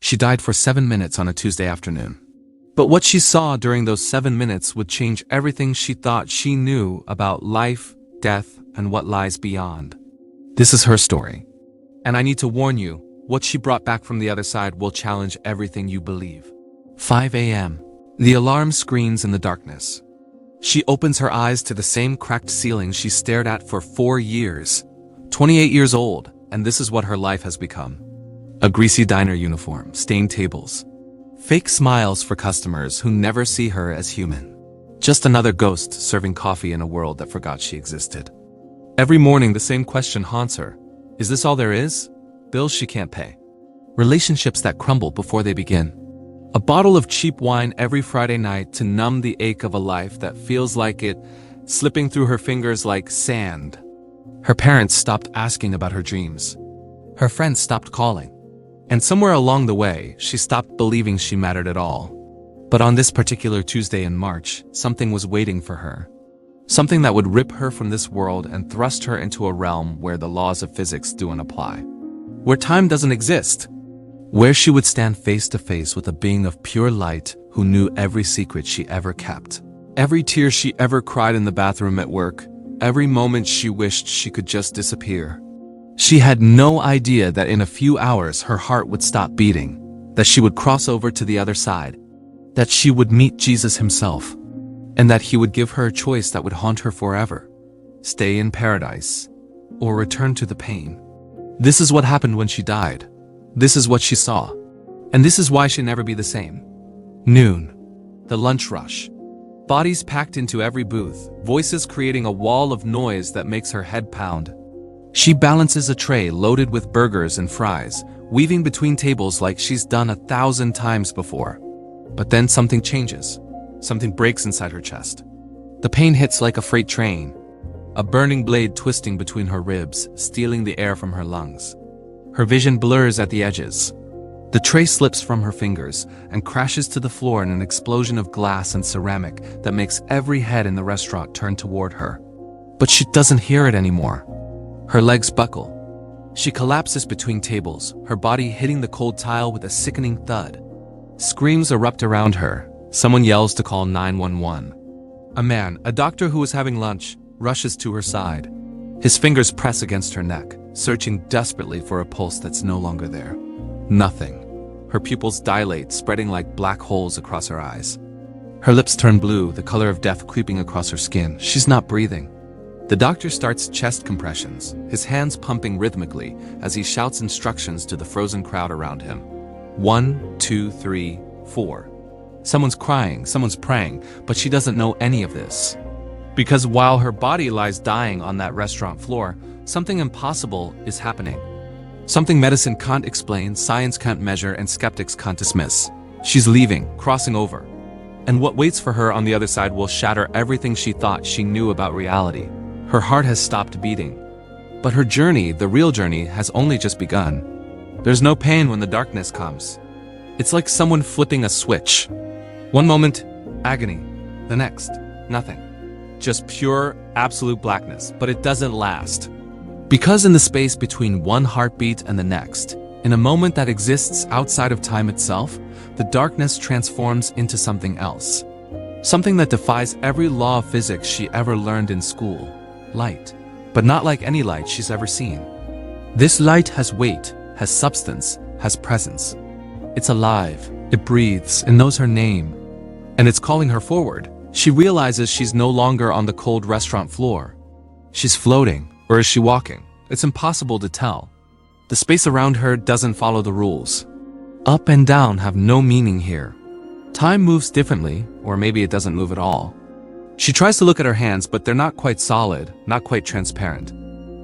She died for 7 minutes on a Tuesday afternoon. But what she saw during those 7 minutes would change everything she thought she knew about life, death, and what lies beyond. This is her story. And I need to warn you, what she brought back from the other side will challenge everything you believe. 5 a.m. The alarm screams in the darkness. She opens her eyes to the same cracked ceiling she stared at for 4 years. 28 years old, and this is what her life has become. A greasy diner uniform, stained tables. Fake smiles for customers who never see her as human. Just another ghost serving coffee in a world that forgot she existed. Every morning the same question haunts her. Is this all there is? Bills she can't pay. Relationships that crumble before they begin. A bottle of cheap wine every Friday night to numb the ache of a life that feels like it slipping through her fingers like sand. Her parents stopped asking about her dreams. Her friends stopped calling. And somewhere along the way, she stopped believing she mattered at all. But on this particular Tuesday in March, something was waiting for her. Something that would rip her from this world and thrust her into a realm where the laws of physics don't apply. Where time doesn't exist. Where she would stand face to face with a being of pure light who knew every secret she ever kept. Every tear she ever cried in the bathroom at work. Every moment she wished she could just disappear. She had no idea that in a few hours her heart would stop beating, that she would cross over to the other side, that she would meet Jesus himself, and that he would give her a choice that would haunt her forever. Stay in paradise, or return to the pain. This is what happened when she died. This is what she saw. And this is why she'll never be the same. Noon. The lunch rush. Bodies packed into every booth, voices creating a wall of noise that makes her head pound. She balances a tray loaded with burgers and fries, weaving between tables like she's done 1,000 times before. But then something changes. Something breaks inside her chest. The pain hits like a freight train, a burning blade twisting between her ribs, stealing the air from her lungs. Her vision blurs at the edges. The tray slips from her fingers and crashes to the floor in an explosion of glass and ceramic that makes every head in the restaurant turn toward her. But she doesn't hear it anymore. Her legs buckle. She collapses between tables, her body hitting the cold tile with a sickening thud. Screams erupt around her. Someone yells to call 911. A man, a doctor who was having lunch, rushes to her side. His fingers press against her neck, searching desperately for a pulse that's no longer there. Nothing. Her pupils dilate, spreading like black holes across her eyes. Her lips turn blue, the color of death creeping across her skin. She's not breathing. The doctor starts chest compressions, his hands pumping rhythmically as he shouts instructions to the frozen crowd around him. 1, 2, 3, 4. Someone's crying, someone's praying, but she doesn't know any of this. Because while her body lies dying on that restaurant floor, something impossible is happening. Something medicine can't explain, science can't measure, and skeptics can't dismiss. She's leaving, crossing over. And what waits for her on the other side will shatter everything she thought she knew about reality. Her heart has stopped beating. But her journey, the real journey, has only just begun. There's no pain when the darkness comes. It's like someone flipping a switch. One moment, agony. The next, nothing. Just pure, absolute blackness, but it doesn't last. Because in the space between one heartbeat and the next, in a moment that exists outside of time itself, the darkness transforms into something else. Something that defies every law of physics she ever learned in school. Light. But not like any light she's ever seen. This light has weight, has substance, has presence. It's alive, it breathes, it knows her name. And it's calling her forward. She realizes she's no longer on the cold restaurant floor. She's floating, or is she walking? It's impossible to tell. The space around her doesn't follow the rules. Up and down have no meaning here. Time moves differently, or maybe it doesn't move at all. She tries to look at her hands, but they're not quite solid, not quite transparent.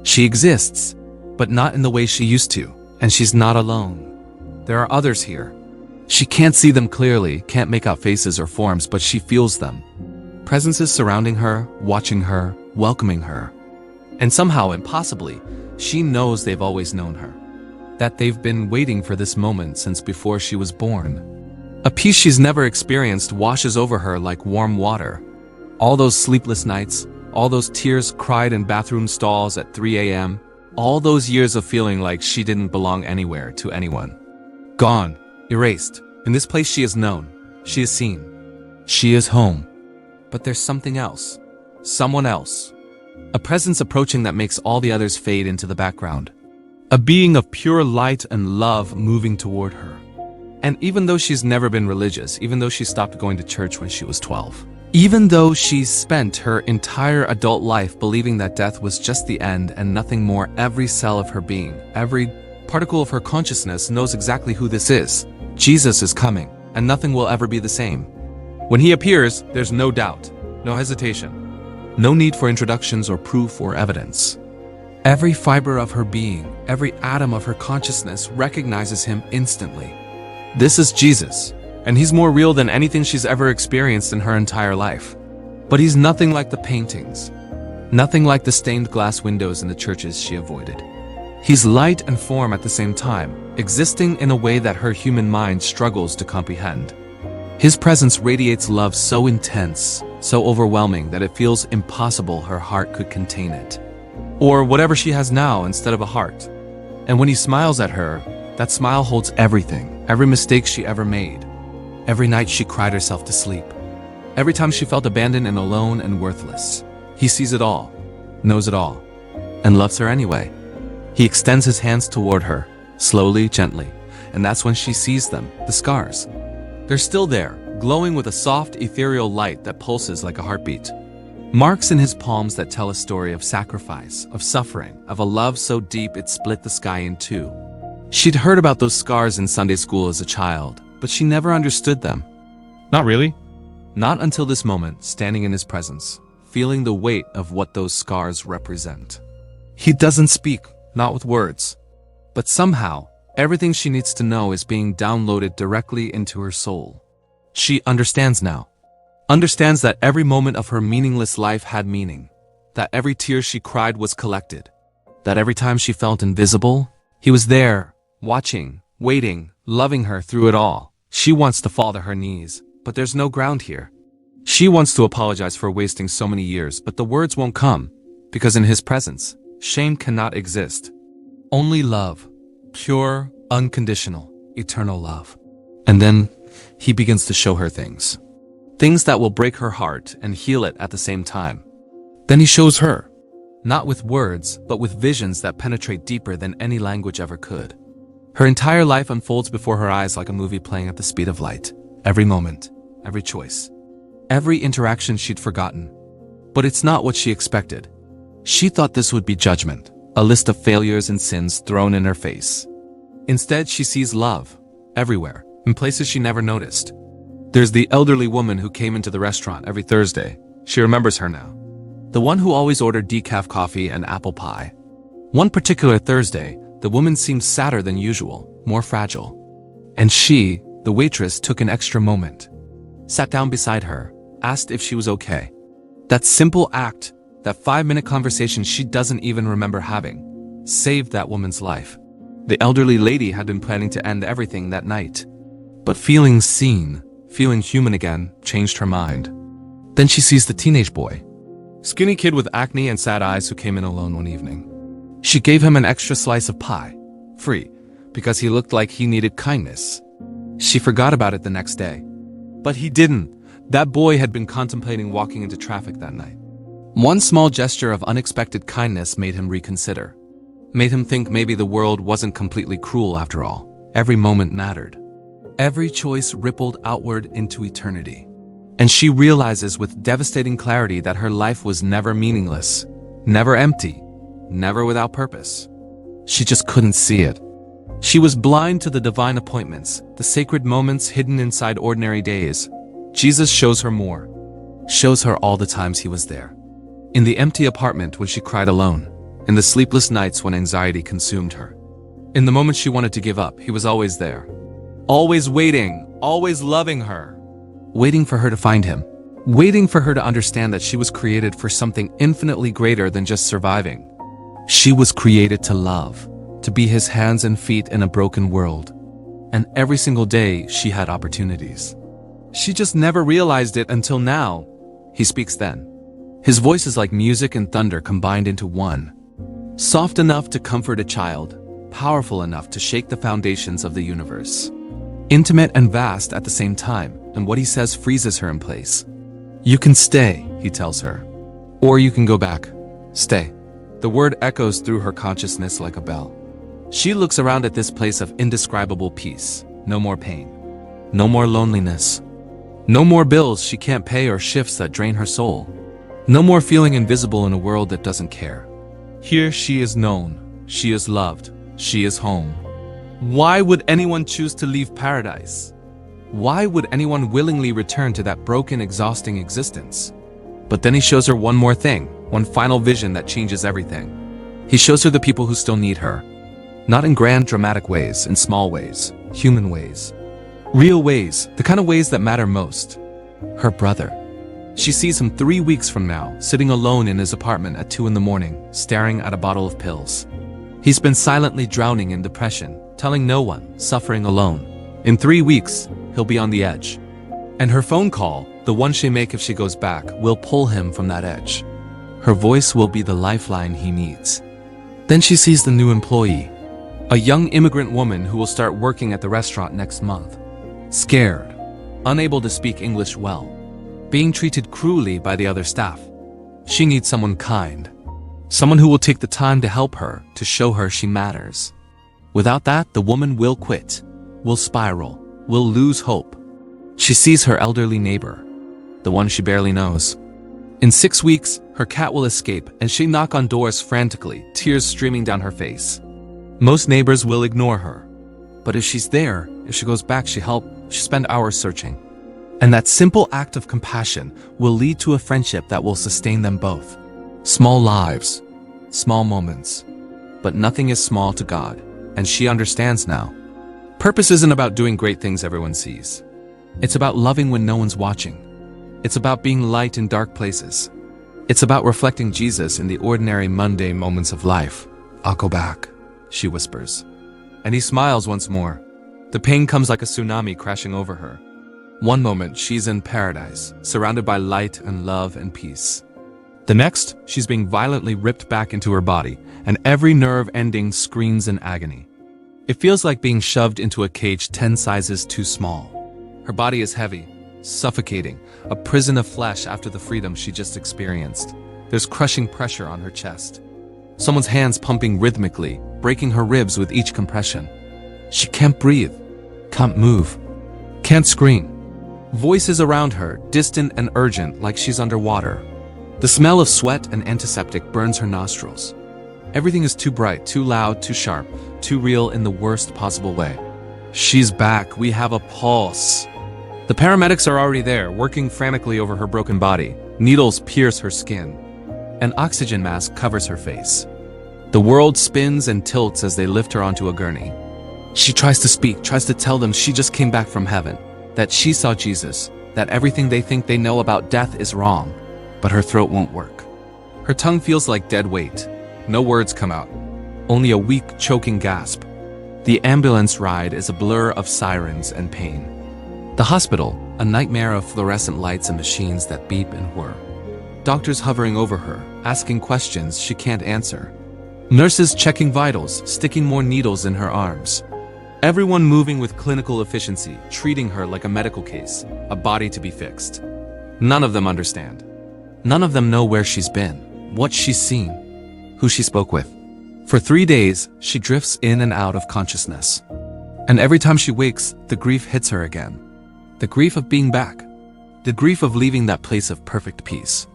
She exists, but not in the way she used to, and she's not alone. There are others here. She can't see them clearly, can't make out faces or forms, but she feels them. Presences surrounding her, watching her, welcoming her. And somehow, impossibly, she knows they've always known her. That they've been waiting for this moment since before she was born. A peace she's never experienced washes over her like warm water. All those sleepless nights, all those tears cried in bathroom stalls at 3 a.m., all those years of feeling like she didn't belong anywhere to anyone. Gone, erased. In this place she is known, she is seen, she is home. But there's something else, someone else. A presence approaching that makes all the others fade into the background. A being of pure light and love moving toward her. And even though she's never been religious, even though she stopped going to church when she was 12, even though she's spent her entire adult life believing that death was just the end and nothing more, every cell of her being, every particle of her consciousness knows exactly who this is. Jesus is coming, and nothing will ever be the same. When he appears, there's no doubt, no hesitation, no need for introductions or proof or evidence. Every fiber of her being, every atom of her consciousness recognizes him instantly. This is Jesus, and he's more real than anything she's ever experienced in her entire life. But he's nothing like the paintings, nothing like the stained glass windows in the churches she avoided. He's light and form at the same time, existing in a way that her human mind struggles to comprehend. His presence radiates love so intense, so overwhelming that it feels impossible her heart could contain it. Or whatever she has now instead of a heart. And when he smiles at her, that smile holds everything, every mistake she ever made. Every night she cried herself to sleep. Every time she felt abandoned and alone and worthless. He sees it all, knows it all, and loves her anyway. He extends his hands toward her, slowly, gently, and that's when she sees them, the scars. They're still there, glowing with a soft, ethereal light that pulses like a heartbeat. Marks in his palms that tell a story of sacrifice, of suffering, of a love so deep it split the sky in two. She'd heard about those scars in Sunday school as a child, but she never understood them. Not really. Not until this moment, standing in his presence, feeling the weight of what those scars represent. He doesn't speak, not with words. But somehow, everything she needs to know is being downloaded directly into her soul. She understands now. Understands that every moment of her meaningless life had meaning. That every tear she cried was collected. That every time she felt invisible, he was there, watching, waiting, loving her through it all. She wants to fall to her knees, but there's no ground here. She wants to apologize for wasting so many years, but the words won't come, because in his presence, shame cannot exist. Only love, pure, unconditional, eternal love. And then, he begins to show her things. Things that will break her heart and heal it at the same time. Then he shows her, not with words, but with visions that penetrate deeper than any language ever could. Her entire life unfolds before her eyes like a movie playing at the speed of light. Every moment, every choice, every interaction she'd forgotten. But it's not what she expected. She thought this would be judgment, a list of failures and sins thrown in her face. Instead, she sees love, everywhere, in places she never noticed. There's the elderly woman who came into the restaurant every Thursday. She remembers her now. The one who always ordered decaf coffee and apple pie. One particular Thursday, the woman seemed sadder than usual, more fragile. And she, the waitress, took an extra moment. Sat down beside her, asked if she was okay. That simple act, that 5-minute conversation she doesn't even remember having, saved that woman's life. The elderly lady had been planning to end everything that night. But feeling seen, feeling human again, changed her mind. Then she sees the teenage boy. Skinny kid with acne and sad eyes who came in alone one evening. She gave him an extra slice of pie, free, because he looked like he needed kindness. She forgot about it the next day. But he didn't. That boy had been contemplating walking into traffic that night. One small gesture of unexpected kindness made him reconsider. Made him think maybe the world wasn't completely cruel after all. Every moment mattered. Every choice rippled outward into eternity. And she realizes with devastating clarity that her life was never meaningless, never empty, never without purpose. She just couldn't see it. She was blind to the divine appointments, the sacred moments hidden inside ordinary days. Jesus shows her more. Shows her all the times he was there. In the empty apartment when she cried alone. In the sleepless nights when anxiety consumed her. In the moments she wanted to give up, he was always there. Always waiting, always loving her. Waiting for her to find him. Waiting for her to understand that she was created for something infinitely greater than just surviving. She was created to love, to be his hands and feet in a broken world. And every single day, she had opportunities. She just never realized it until now. He speaks then. His voice is like music and thunder combined into one. Soft enough to comfort a child, powerful enough to shake the foundations of the universe. Intimate and vast at the same time, and what he says freezes her in place. You can stay, he tells her. Or you can go back. Stay. The word echoes through her consciousness like a bell. She looks around at this place of indescribable peace. No more pain. No more loneliness. No more bills she can't pay or shifts that drain her soul. No more feeling invisible in a world that doesn't care. Here she is known. She is loved. She is home. Why would anyone choose to leave paradise? Why would anyone willingly return to that broken, exhausting existence? But then he shows her one more thing, one final vision that changes everything. He shows her the people who still need her. Not in grand, dramatic ways, in small ways, human ways. Real ways, the kind of ways that matter most. Her brother. She sees him 3 weeks from now, sitting alone in his apartment at 2 a.m, staring at a bottle of pills. He's been silently drowning in depression, telling no one, suffering alone. In 3 weeks, he'll be on the edge. And her phone call, the one she make if she goes back, will pull him from that edge. Her voice will be the lifeline he needs. Then she sees the new employee, a young immigrant woman who will start working at the restaurant next month. Scared, unable to speak English well, being treated cruelly by the other staff. She needs someone kind, someone who will take the time to help her, to show her she matters. Without that, the woman will quit, will spiral, will lose hope. She sees her elderly neighbor, the one she barely knows. In 6 weeks, her cat will escape and she knock on doors frantically, tears streaming down her face. Most neighbors will ignore her. But if she's there, if she goes back, she spend hours searching. And that simple act of compassion will lead to a friendship that will sustain them both. Small lives, small moments. But nothing is small to God, and she understands now. Purpose isn't about doing great things everyone sees. It's about loving when no one's watching. It's about being light in dark places. It's about reflecting Jesus in the ordinary, mundane moments of life. I'll go back, she whispers. And he smiles once more. The pain comes like a tsunami crashing over her. One moment, she's in paradise, surrounded by light and love and peace. The next, she's being violently ripped back into her body, and every nerve ending screams in agony. It feels like being shoved into a cage 10 sizes too small. Her body is heavy, suffocating, a prison of flesh after the freedom she just experienced. There's crushing pressure on her chest. Someone's hands pumping rhythmically, breaking her ribs with each compression. She can't breathe, can't move, can't scream. Voices around her, distant and urgent, like she's underwater. The smell of sweat and antiseptic burns her nostrils. Everything is too bright, too loud, too sharp, too real in the worst possible way. She's back, we have a pulse. The paramedics are already there, working frantically over her broken body. Needles pierce her skin. An oxygen mask covers her face. The world spins and tilts as they lift her onto a gurney. She tries to speak, tries to tell them she just came back from heaven, that she saw Jesus, that everything they think they know about death is wrong, but her throat won't work. Her tongue feels like dead weight. No words come out, only a weak, choking gasp. The ambulance ride is a blur of sirens and pain. The hospital, a nightmare of fluorescent lights and machines that beep and whir. Doctors hovering over her, asking questions she can't answer. Nurses checking vitals, sticking more needles in her arms. Everyone moving with clinical efficiency, treating her like a medical case, a body to be fixed. None of them understand. None of them know where she's been, what she's seen, who she spoke with. For 3 days, she drifts in and out of consciousness. And every time she wakes, the grief hits her again. The grief of being back. The grief of leaving that place of perfect peace.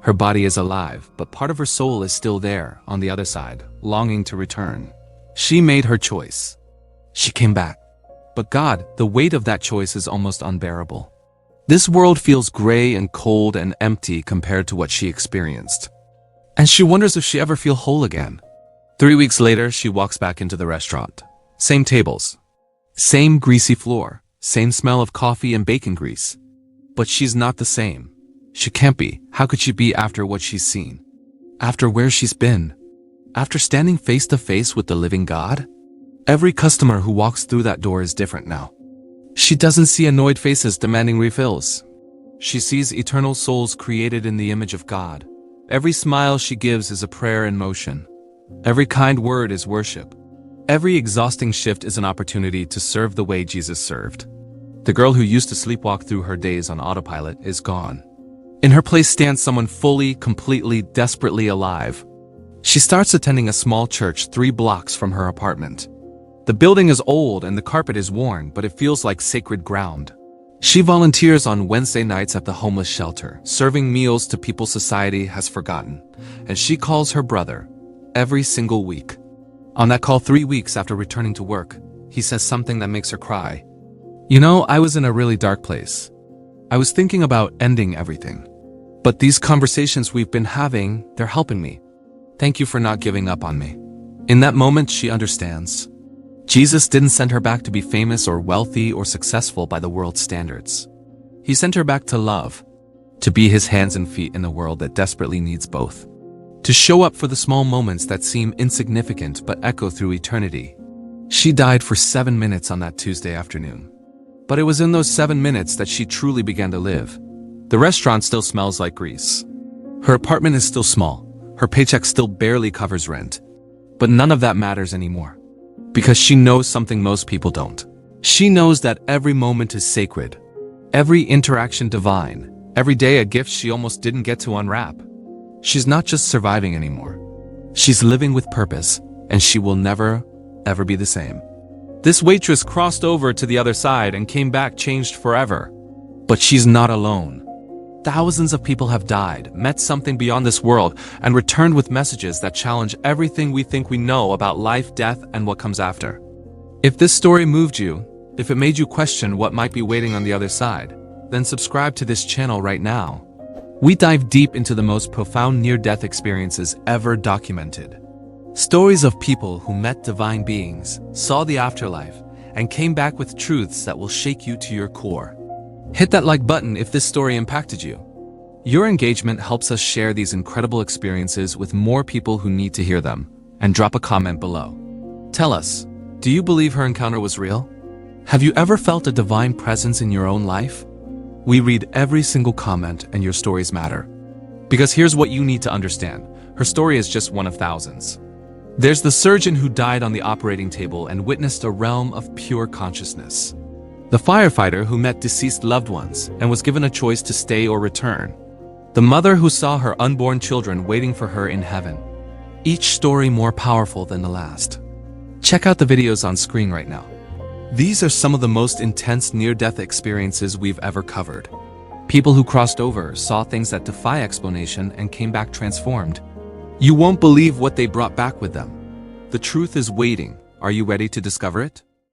Her body is alive, but part of her soul is still there, on the other side, longing to return. She made her choice. She came back. But God, the weight of that choice is almost unbearable. This world feels gray and cold and empty compared to what she experienced. And she wonders if she ever feel whole again. 3 weeks later, she walks back into the restaurant. Same tables. Same greasy floor. Same smell of coffee and bacon grease. But she's not the same. She can't be. How could she be after what she's seen? After where she's been? After standing face to face with the living God? Every customer who walks through that door is different now. She doesn't see annoyed faces demanding refills. She sees eternal souls created in the image of God. Every smile she gives is a prayer in motion. Every kind word is worship. Every exhausting shift is an opportunity to serve the way Jesus served. The girl who used to sleepwalk through her days on autopilot is gone. In her place stands someone fully, completely, desperately alive. She starts attending a small church 3 blocks from her apartment. The building is old and the carpet is worn, but it feels like sacred ground. She volunteers on Wednesday nights at the homeless shelter, serving meals to people society has forgotten, and she calls her brother every single week. On that call 3 weeks after returning to work, he says something that makes her cry. "You know, I was in a really dark place. I was thinking about ending everything. But these conversations we've been having, they're helping me. Thank you for not giving up on me." In that moment, she understands. Jesus didn't send her back to be famous or wealthy or successful by the world's standards. He sent her back to love, to be his hands and feet in a world that desperately needs both. To show up for the small moments that seem insignificant but echo through eternity. She died for 7 minutes on that Tuesday afternoon. But it was in those 7 minutes that she truly began to live. The restaurant still smells like grease. Her apartment is still small. Her paycheck still barely covers rent. But none of that matters anymore. Because she knows something most people don't. She knows that every moment is sacred. Every interaction divine. Every day a gift she almost didn't get to unwrap. She's not just surviving anymore. She's living with purpose, and she will never, ever be the same. This waitress crossed over to the other side and came back changed forever. But she's not alone. Thousands of people have died, met something beyond this world, and returned with messages that challenge everything we think we know about life, death, and what comes after. If this story moved you, if it made you question what might be waiting on the other side, then subscribe to this channel right now. We dive deep into the most profound near-death experiences ever documented. Stories of people who met divine beings, saw the afterlife, and came back with truths that will shake you to your core. Hit that like button if this story impacted you. Your engagement helps us share these incredible experiences with more people who need to hear them, and drop a comment below. Tell us, do you believe her encounter was real? Have you ever felt a divine presence in your own life? We read every single comment, and your stories matter. Because here's what you need to understand. Her story is just one of thousands. There's the surgeon who died on the operating table and witnessed a realm of pure consciousness. The firefighter who met deceased loved ones and was given a choice to stay or return. The mother who saw her unborn children waiting for her in heaven. Each story more powerful than the last. Check out the videos on screen right now. These are some of the most intense near-death experiences we've ever covered. People who crossed over, saw things that defy explanation, and came back transformed. You won't believe what they brought back with them. The truth is waiting. Are you ready to discover it?